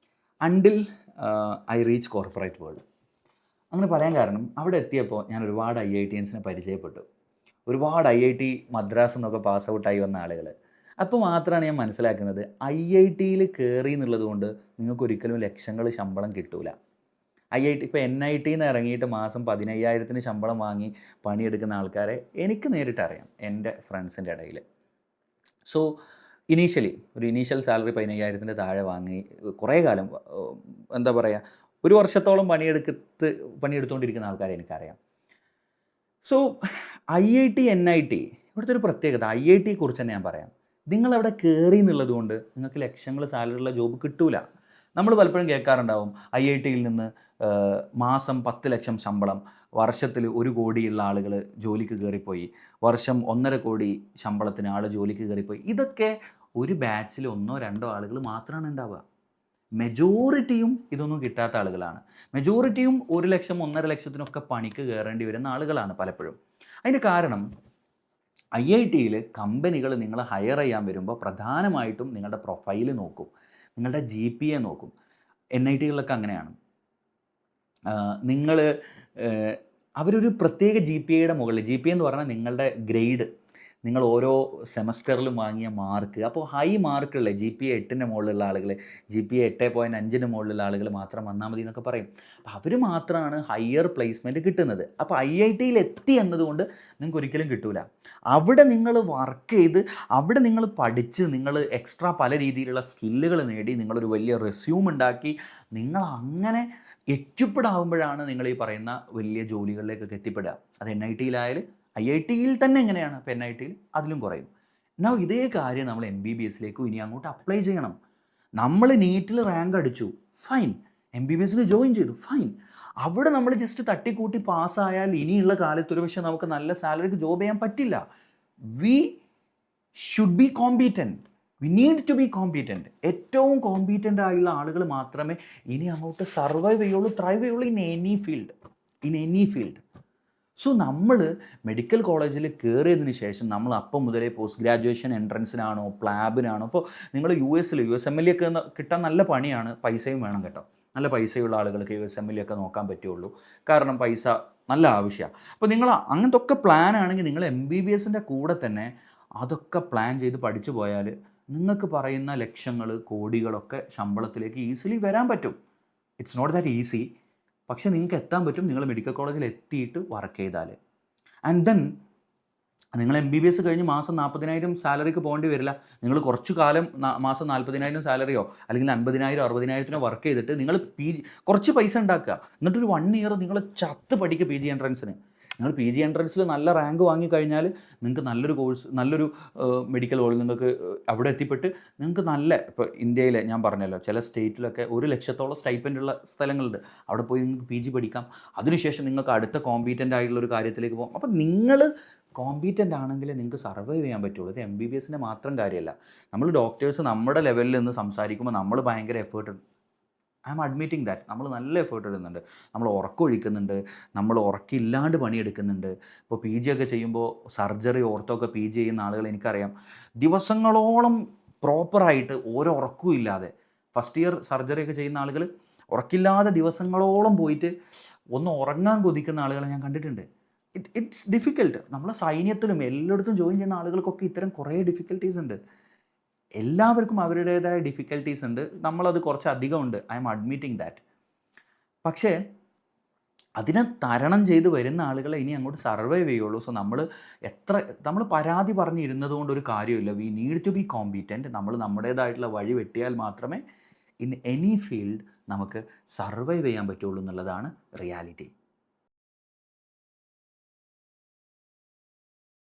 until I reach corporate world. അങ്ങനെ പറയാൻ കാരണം അവിടെ എത്തിയപ്പോൾ ഞാൻ ഒരുപാട് IITians-നെ പരിചയപ്പെട്ടു. ഒരുപാട് IIT മദ്രാസ് എന്നൊക്കെ പാസ് ഔട്ടായി വന്ന ആളുകൾ. അപ്പോൾ മാത്രമാണ് ഞാൻ മനസ്സിലാക്കുന്നത് IIT-യിൽ കയറി എന്നുള്ളത് കൊണ്ട് നിങ്ങൾക്കൊരിക്കലും ലക്ഷങ്ങൾ ശമ്പളം കിട്ടൂല. IIT ഇപ്പോൾ NIT-ന്ന് ഇറങ്ങിയിട്ട് മാസം 15,000-ന് ശമ്പളം വാങ്ങി പണിയെടുക്കുന്ന ആൾക്കാരെ എനിക്ക് നേരിട്ടറിയാം എൻ്റെ ഫ്രണ്ട്സിൻ്റെ ഇടയിൽ. സോ ഒരു ഇനീഷ്യൽ സാലറി 15,000-ൻ്റെ താഴെ വാങ്ങി കുറേ കാലം എന്താ പറയുക ഒരു വർഷത്തോളം പണിയെടുത്തുകൊണ്ടിരിക്കുന്ന ആൾക്കാരെ എനിക്കറിയാം. സോ IIT NIT ഇവിടുത്തെ ഒരു പ്രത്യേകത, IIT-യെക്കുറിച്ച് തന്നെ ഞാൻ പറയാം. നിങ്ങളവിടെ കയറി എന്നുള്ളത് കൊണ്ട് നിങ്ങൾക്ക് ലക്ഷങ്ങൾ സാലറിയുള്ള ജോബ് കിട്ടൂല. നമ്മൾ പലപ്പോഴും കേൾക്കാറുണ്ടാവും IIT-യിൽ നിന്ന് മാസം 10 ലക്ഷം ശമ്പളം, വർഷത്തിൽ 1 കോടിയുള്ള ആളുകൾ ജോലിക്ക് കയറിപ്പോയി, വർഷം 1.5 കോടി ശമ്പളത്തിന് ആൾ ജോലിക്ക് കയറിപ്പോയി. ഇതൊക്കെ ഒരു ബാച്ചിൽ 1-2 ആളുകൾ മാത്രമാണ് ഉണ്ടാവുക. മെജോറിറ്റിയും ഇതൊന്നും കിട്ടാത്ത ആളുകളാണ്. മെജോറിറ്റിയും 1 ലക്ഷം 1.5 ലക്ഷത്തിനൊക്കെ പണിക്ക് കയറേണ്ടി വരുന്ന ആളുകളാണ് പലപ്പോഴും. അതിൻ്റെ കാരണം IIT-യിൽ കമ്പനികൾ നിങ്ങളെ ഹയർ ചെയ്യാൻ വരുമ്പോൾ പ്രധാനമായിട്ടും നിങ്ങളുടെ പ്രൊഫൈൽ നോക്കും, നിങ്ങളുടെ GPA നോക്കും. NIT-കളിലൊക്കെ അങ്ങനെയാണ്. അവരൊരു പ്രത്യേക GPA-യുടെ മുകളിൽ, GPA എന്ന് പറഞ്ഞാൽ നിങ്ങളുടെ ഗ്രേഡ്, നിങ്ങൾ ഓരോ സെമസ്റ്ററിലും വാങ്ങിയ മാർക്ക്. അപ്പോൾ ഹൈ മാർക്കുള്ള GPA 8-ൻ്റെ മുകളിലുള്ള ആളുകൾ, GPA 8.5-ന് മുകളിലുള്ള ആളുകൾ മാത്രം വന്നാൽ മതി എന്നൊക്കെ പറയും. അപ്പോൾ അവർ മാത്രമാണ് ഹയർ പ്ലേസ്മെൻറ്റ് കിട്ടുന്നത്. അപ്പോൾ IIT-യിൽ എത്തി എന്നതുകൊണ്ട് നിങ്ങൾക്ക് ഒരിക്കലും കിട്ടൂല. അവിടെ നിങ്ങൾ വർക്ക് ചെയ്ത്, അവിടെ നിങ്ങൾ പഠിച്ച്, നിങ്ങൾ എക്സ്ട്രാ പല രീതിയിലുള്ള സ്കില്ലുകൾ നേടി, നിങ്ങളൊരു വലിയ റെസ്യൂം ഉണ്ടാക്കി, നിങ്ങൾ അങ്ങനെ എക്യുപ്ഡ് ആകുമ്പോഴാണ് നിങ്ങൾ ഈ പറയുന്ന വലിയ ജോലികളിലേക്കൊക്കെ എത്തിപ്പെടുക. അത് NIT-യിലായാലും IIT-യിൽ തന്നെ എങ്ങനെയാണ്, അപ്പോൾ NIT-യിൽ അതിലും കുറയും. എന്നാൽ ഇതേ കാര്യം നമ്മൾ MBBS-ലേക്കും ഇനി അങ്ങോട്ട് അപ്ലൈ ചെയ്യണം. നമ്മൾ നീറ്റിൽ റാങ്ക് അടിച്ചു, ഫൈൻ. MBBS-ൽ ജോയിൻ ചെയ്തു, ഫൈൻ. അവിടെ നമ്മൾ ജസ്റ്റ് തട്ടിക്കൂട്ടി പാസ്സായാൽ ഇനിയുള്ള കാലത്ത് ഒരു പക്ഷേ നമുക്ക് നല്ല സാലറിക്ക് ജോബ് ചെയ്യാൻ പറ്റില്ല. We should be competent. We need to be competent. ഏറ്റവും കോമ്പീറ്റൻ്റ് ആയുള്ള ആളുകൾ മാത്രമേ ഇനി അങ്ങോട്ട് സർവൈവ് ചെയ്യുള്ളൂ, ത്രൈവ് ചെയ്യുള്ളൂ ഇൻ എനി ഫീൽഡ്. സോ നമ്മൾ മെഡിക്കൽ കോളേജിൽ കയറിയതിന് ശേഷം നമ്മൾ അപ്പം മുതലേ പോസ്റ്റ് ഗ്രാജുവേഷൻ എൻട്രൻസിനാണോ പ്ലാബിനാണോ, ഇപ്പോൾ നിങ്ങൾ USMLE ഒക്കെ കിട്ടാൻ നല്ല പണിയാണ്, പൈസയും വേണം കേട്ടോ. നല്ല പൈസയുള്ള ആളുകൾക്ക് USMLE ഒക്കെ നോക്കാൻ പറ്റുള്ളൂ, കാരണം പൈസ നല്ല ആവശ്യമാണ്. അപ്പോൾ നിങ്ങൾ അങ്ങനത്തെ ഒക്കെ പ്ലാൻ ആണെങ്കിൽ നിങ്ങൾ MBBS-ൻ്റെ കൂടെ തന്നെ അതൊക്കെ പ്ലാൻ ചെയ്ത് പഠിച്ചു പോയാൽ നിങ്ങൾക്ക് പറയുന്ന ലക്ഷങ്ങൾ കോടികളൊക്കെ ശമ്പളത്തിലേക്ക് ഈസിലി വരാൻ പറ്റും. ഇറ്റ്സ് നോട്ട് ദാറ്റ് ഈസി, പക്ഷേ നിങ്ങൾക്ക് എത്താൻ പറ്റും നിങ്ങൾ മെഡിക്കൽ കോളേജിൽ എത്തിയിട്ട് വർക്ക് ചെയ്താൽ. ആൻഡ് ദെൻ നിങ്ങൾ MBBS കഴിഞ്ഞ് മാസം 40,000 സാലറിക്ക് പോകേണ്ടി വരില്ല. നിങ്ങൾ കുറച്ചു കാലം മാസം 40,000 സാലറിയോ അല്ലെങ്കിൽ 50,000 60,000 വർക്ക് ചെയ്തിട്ട് നിങ്ങൾ കുറച്ച് പൈസ ഉണ്ടാക്കുക. എന്നിട്ടൊരു 1 ഇയർ നിങ്ങൾ ചത്ത് പഠിക്കുക PG എൻട്രൻസിന്. നിങ്ങൾ PG എൻട്രൻസിൽ നല്ല റാങ്ക് വാങ്ങിക്കഴിഞ്ഞാൽ നിങ്ങൾക്ക് നല്ലൊരു മെഡിക്കൽ കോളേജ് നിങ്ങൾക്ക് അവിടെ എത്തിപ്പെട്ട് നിങ്ങൾക്ക് ഇപ്പോൾ ഇന്ത്യയിലെ ഞാൻ പറഞ്ഞല്ലോ ചില സ്റ്റേറ്റിലൊക്കെ 1 ലക്ഷത്തോളം സ്റ്റൈപ്പൻഡുള്ള സ്ഥലങ്ങളുണ്ട്. അവിടെ പോയി നിങ്ങൾക്ക് PG പഠിക്കാം. അതിനുശേഷം നിങ്ങൾക്ക് അടുത്ത കോമ്പീറ്റൻ്റ് ആയിട്ടുള്ളൊരു കാര്യത്തിലേക്ക് പോകാം. അപ്പം നിങ്ങൾ കോമ്പീറ്റൻ്റ് ആണെങ്കിൽ നിങ്ങൾക്ക് സർവൈവ് ചെയ്യാൻ പറ്റുള്ളൂ. ഇത് MBBSൻ്റെ മാത്രം കാര്യമല്ല. നമ്മൾ ഡോക്ടേഴ്സ് നമ്മുടെ ലെവലിൽ നിന്ന് സംസാരിക്കുമ്പോൾ നമ്മൾ ഭയങ്കര effort, I am admitting that നമ്മൾ നല്ല എഫേർട്ട് ഇടുന്നുണ്ട്. നമ്മൾ ഉറക്കമൊഴിക്കുന്നുണ്ട്, നമ്മൾ ഉറക്കമില്ലാണ്ട് പണിയെടുക്കുന്നുണ്ട്. ഇപ്പോൾ PG ഒക്കെ ചെയ്യുമ്പോൾ സർജറി ഓർത്തോ ഒക്കെ PG ചെയ്യുന്ന ആളുകൾ എനിക്കറിയാം, ദിവസങ്ങളോളം പ്രോപ്പറായിട്ട് ഓരോ ഉറക്കവും ഇല്ലാതെ, ഫസ്റ്റ് ഇയർ സർജറി ഒക്കെ ചെയ്യുന്ന ആളുകൾ ഉറക്കില്ലാതെ ദിവസങ്ങളോളം പോയിട്ട് ഒന്ന് ഉറങ്ങാൻ കൊതിക്കുന്ന ആളുകളെ ഞാൻ കണ്ടിട്ടുണ്ട്. It's difficult. നമ്മളെ സൈന്യത്തിലും എല്ലായിടത്തും ജോയിൻ ചെയ്യുന്ന ആളുകൾക്കൊക്കെ ഇത്തരം കുറേ ഡിഫിക്കൽട്ടീസ് ഉണ്ട്. എല്ലാവർക്കും അവരുടേതായ ഡിഫിക്കൽട്ടീസ് ഉണ്ട്. നമ്മളത് കുറച്ച് അധികം ഉണ്ട്, ഐ എം അഡ്മിറ്റിംഗ് ദാറ്റ്. പക്ഷേ അതിനെ തരണം ചെയ്ത് വരുന്ന ആളുകളെ ഇനി അങ്ങോട്ട് സർവൈവ് ചെയ്യുള്ളൂ. സോ നമ്മൾ പരാതി പറഞ്ഞിരുന്നത് കൊണ്ട് ഒരു കാര്യമില്ല. We need to be competent. നമ്മൾ നമ്മുടേതായിട്ടുള്ള വഴി വെട്ടിയാൽ മാത്രമേ ഇൻ എനി ഫീൽഡ് നമുക്ക് സർവൈവ് ചെയ്യാൻ പറ്റുള്ളൂ എന്നുള്ളതാണ് റിയാലിറ്റി.